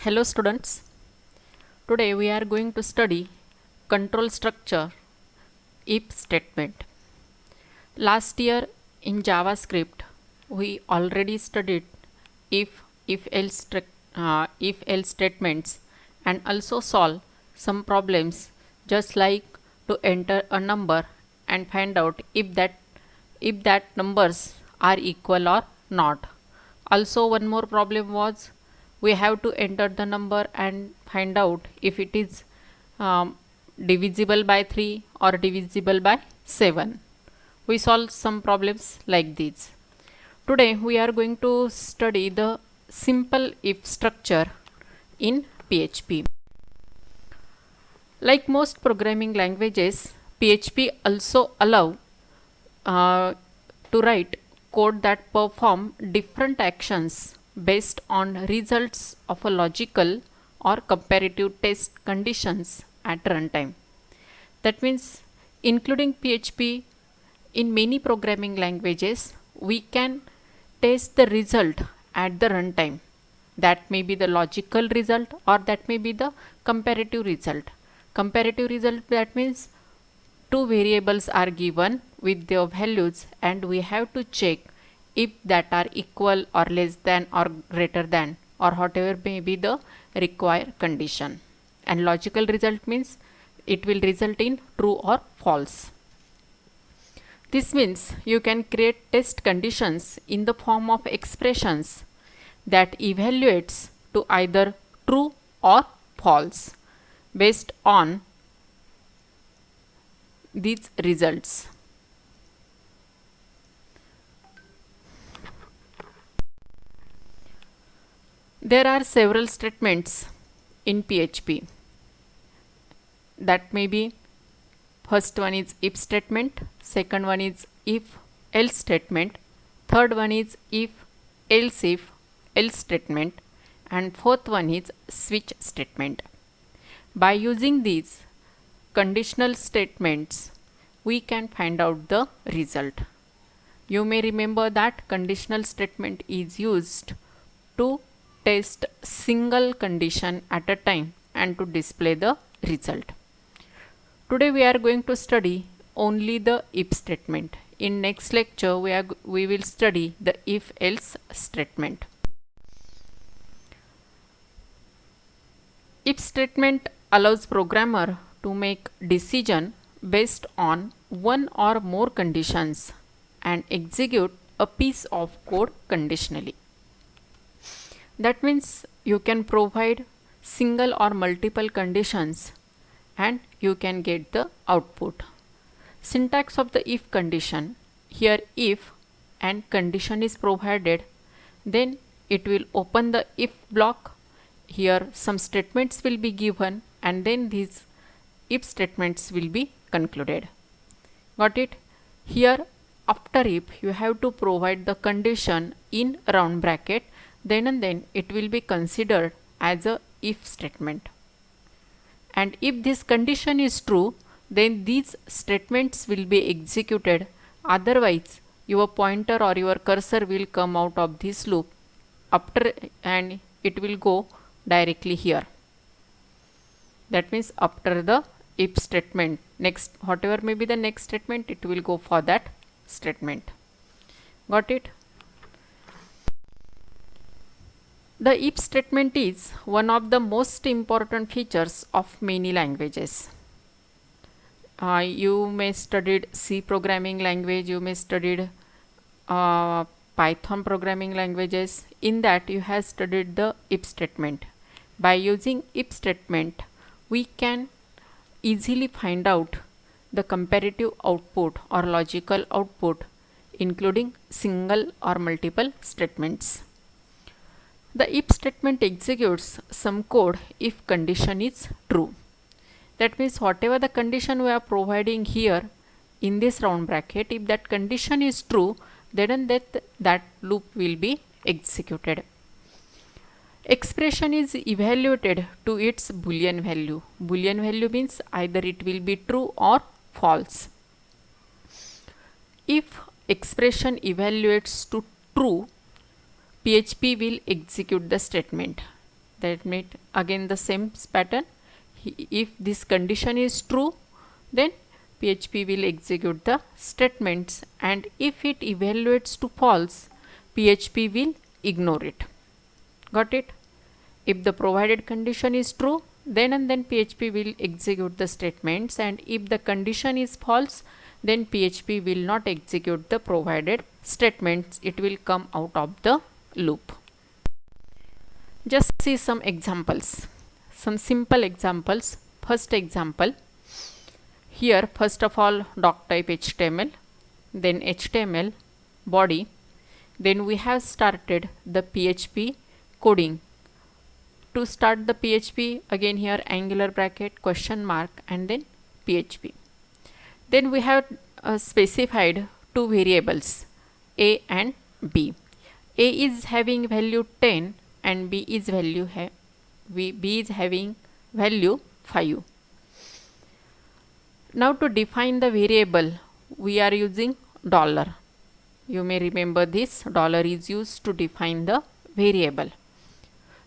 Hello students, today we are going to study control structure if statement. Last year in JavaScript we already studied if else statements and also solve some problems just like to enter a number and find out if that numbers are equal or not. Also one more problem was we have to enter the number and find out if it is divisible by 3 or divisible by 7. We solve some problems like these. Today we are going to study the simple if structure in PHP. Like most programming languages, PHP also allow to write code that perform different actions based on results of a logical or comparative test conditions at runtime. That means, including PHP, in many programming languages, we can test the result at the runtime. That may be the logical result or that may be the comparative result. Comparative result, that means two variables are given with their values and we have to check if that are equal or less than or greater than or whatever may be the required condition. And logical result means it will result in true or false. This means you can create test conditions in the form of expressions that evaluates to either true or false based on these results. There are several statements in PHP. That may be first one is if statement, second one is if else statement, third one is if else statement, and fourth one is switch statement. By using these conditional statements, we can find out the result. You may remember that conditional statement is used to test single condition at a time and to display the result. Today we are going to study only the if statement. In next lecture we will study the if else statement. If statement allows programmer to make decision based on one or more conditions and execute a piece of code conditionally. That means you can provide single or multiple conditions and you can get the output. Syntax of the if condition: here if and condition is provided, then it will open the if block. Here some statements will be given and then these if statements will be concluded. Got it? Here after if you have to provide the condition in round bracket, then and then it will be considered as a if statement. And if this condition is true, then these statements will be executed. Otherwise your pointer or your cursor will come out of this loop after and it will go directly here. That means after the if statement, next whatever may be the next statement, it will go for that statement. Got it? The if statement is one of the most important features of many languages. You may studied C programming language, you may studied Python programming languages. In that you have studied the if statement. By using if statement, we can easily find out the comparative output or logical output, including single or multiple statements. The if statement executes some code if condition is true. That means whatever the condition we are providing here in this round bracket, if that condition is true, then that loop will be executed. Expression is evaluated to its boolean value. Boolean value means either it will be true or false. If expression evaluates to true, PHP will execute the statement. That means again the same pattern. If this condition is true, then PHP will execute the statements, and if it evaluates to false, PHP will ignore it. Got it? If the provided condition is true, then and then PHP will execute the statements, and if the condition is false, then PHP will not execute the provided statements. It will come out of the loop. Just see some examples, some simple examples. First example, here first of all doc type HTML, then HTML body, then we have started the PHP coding. To start the PHP, again here angular bracket, question mark, and then PHP. Then we have specified two variables, A and B. A is having value 10 and B is having value 5. Now to define the variable, we are using dollar. You may remember this, dollar is used to define the variable.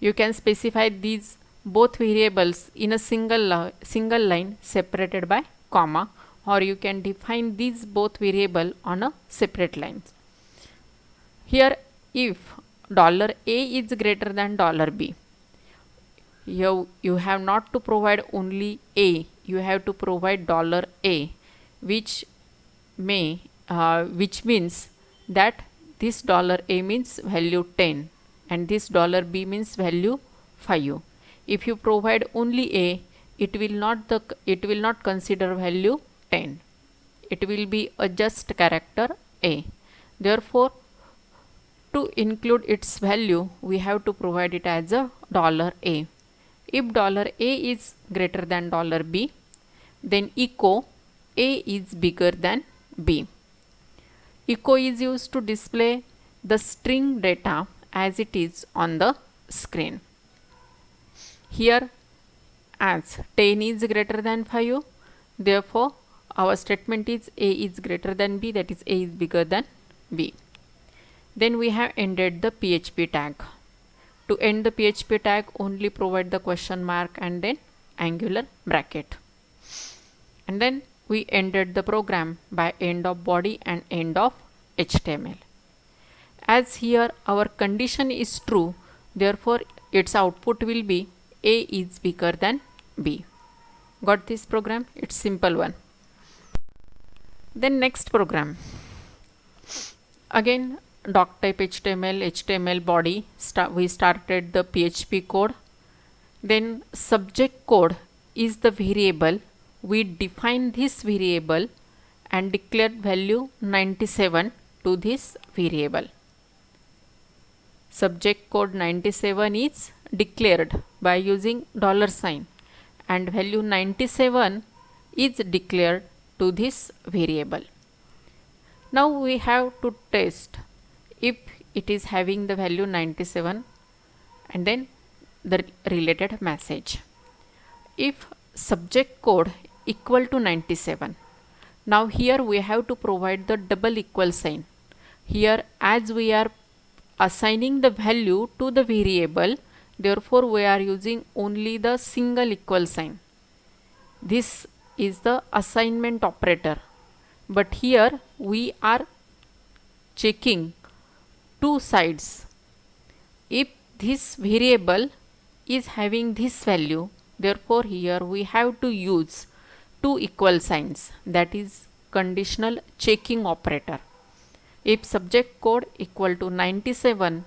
You can specify these both variables in a single line separated by comma, or you can define these both variable on a separate lines. Here if $A is greater than $B, you have not to provide only A, you have to provide $A, which means that this $A means value 10 and this $B means value 5. If you provide only A, it will not consider value 10. It will be a just character A. Therefore, to include its value, we have to provide it as a $A. If $A is greater than $B, then echo A is bigger than B. Echo is used to display the string data as it is on the screen. Here as 10 is greater than 5, therefore our statement is A is greater than B, that is A is bigger than B. Then we have ended the PHP tag. To end the PHP tag, only provide the question mark and then angular bracket. And then we ended the program by end of body and end of HTML. As here our condition is true, therefore its output will be A is bigger than B. Got this program? It's simple one. Then next program. Again doc type HTML body, we started the PHP code. Then subject code is the variable. We define this variable and declared value 97 to this variable. Subject code 97 is declared by using $, and value 97 is declared to this variable. Now we have to test if it is having the value 97 and then the related message. If subject code equal to 97, now here we have to provide the double equal sign. Here as we are assigning the value to the variable, therefore we are using only the single equal sign. This is the assignment operator, but here we are checking two sides. If this variable is having this value, therefore here we have to use two equal signs, that is conditional checking operator. If subject code equal to 97,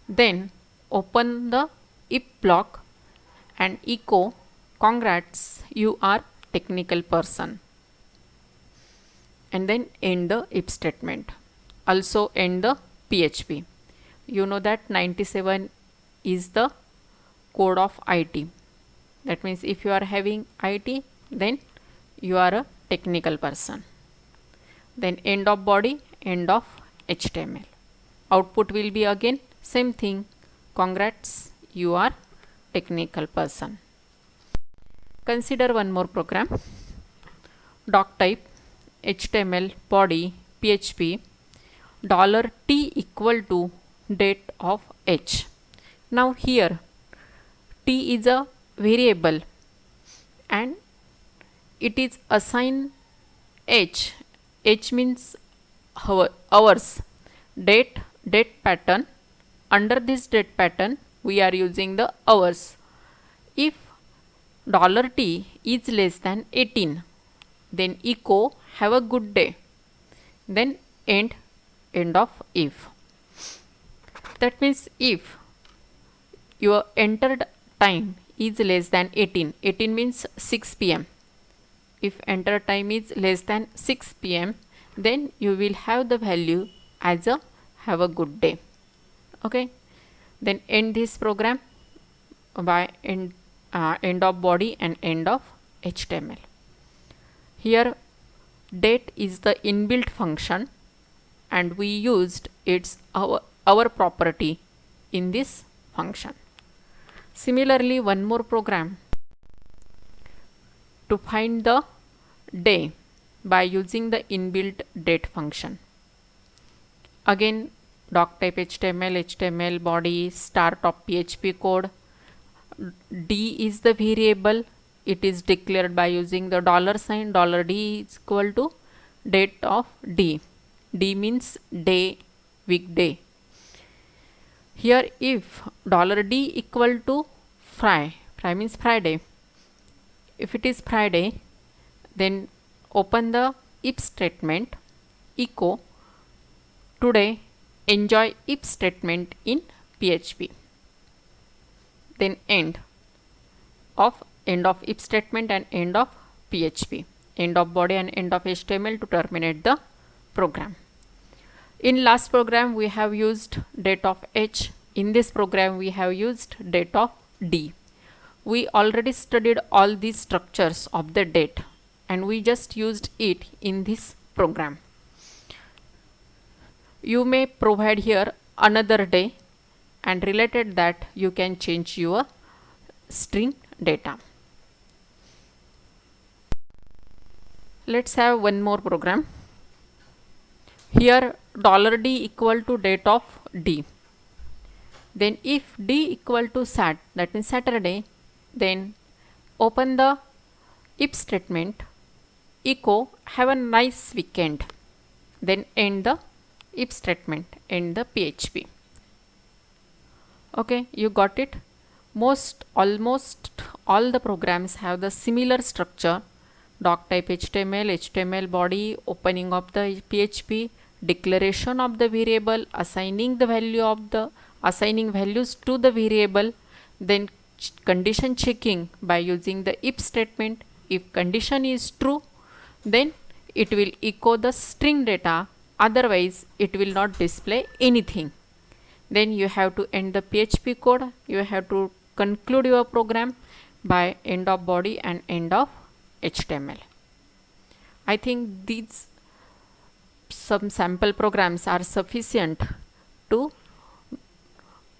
then open the if block and echo congrats, you are technical person, and then end the if statement. Also end the PHP. You know that 97 is the code of IT. That means if you are having IT, then you are a technical person. Then end of body, end of HTML. Output will be again same thing. Congrats, you are technical person. Consider one more program. Doc type HTML body PHP $T equal to date of H. Now here t is a variable and it is assigned h. H means hours. Date pattern. Under this date pattern we are using the hours. If $t is less than 18, then echo have a good day. Then end of if. That means if your entered time is less than 18, 18 means 6 p.m. If entered time is less than 6 p.m., then you will have the value as a have a good day. Okay, then end this program by end of body and end of HTML. Here date is the inbuilt function and we used its our property in this function. Similarly, one more program to find the day by using the inbuilt date function. Again, doc type HTML body, start of PHP code. D is the variable. It is declared by using the $sign. $D is equal to date of D. D means day, weekday. Here if $D equal to Fry means Friday. If it is Friday, then open the if statement, echo today, enjoy if statement in PHP. Then end of if statement and end of PHP, end of body and end of HTML to terminate the program. In last program we have used date of H. In this program we have used date of D. We already studied all these structures of the date and we just used it in this program. You may provide here another day and related that you can change your string data. Let's have one more program. Here $D equal to date of D. Then if D equal to Sat, that means Saturday, then open the if statement, echo have a nice weekend. Then end the if statement, end the PHP. Okay, you got it. Almost all the programs have the similar structure. Doc type HTML body, opening of the PHP, declaration of the variable, assigning values to the variable, then condition checking by using the if statement. If condition is true, then it will echo the string data, otherwise it will not display anything. Then you have to end the PHP code. You have to conclude your program by end of body and end of HTML. I think these some sample programs are sufficient to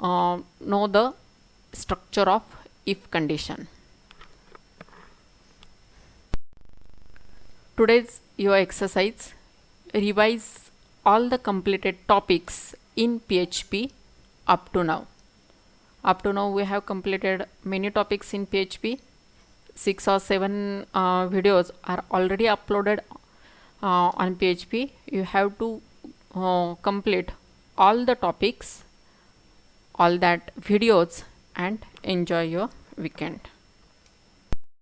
know the structure of if condition. Today's your exercise, revise all the completed topics in PHP up to now. Up to now we have completed many topics in PHP. 6 or 7 videos are already uploaded on PHP. You have to complete all the topics, all that videos and enjoy your weekend.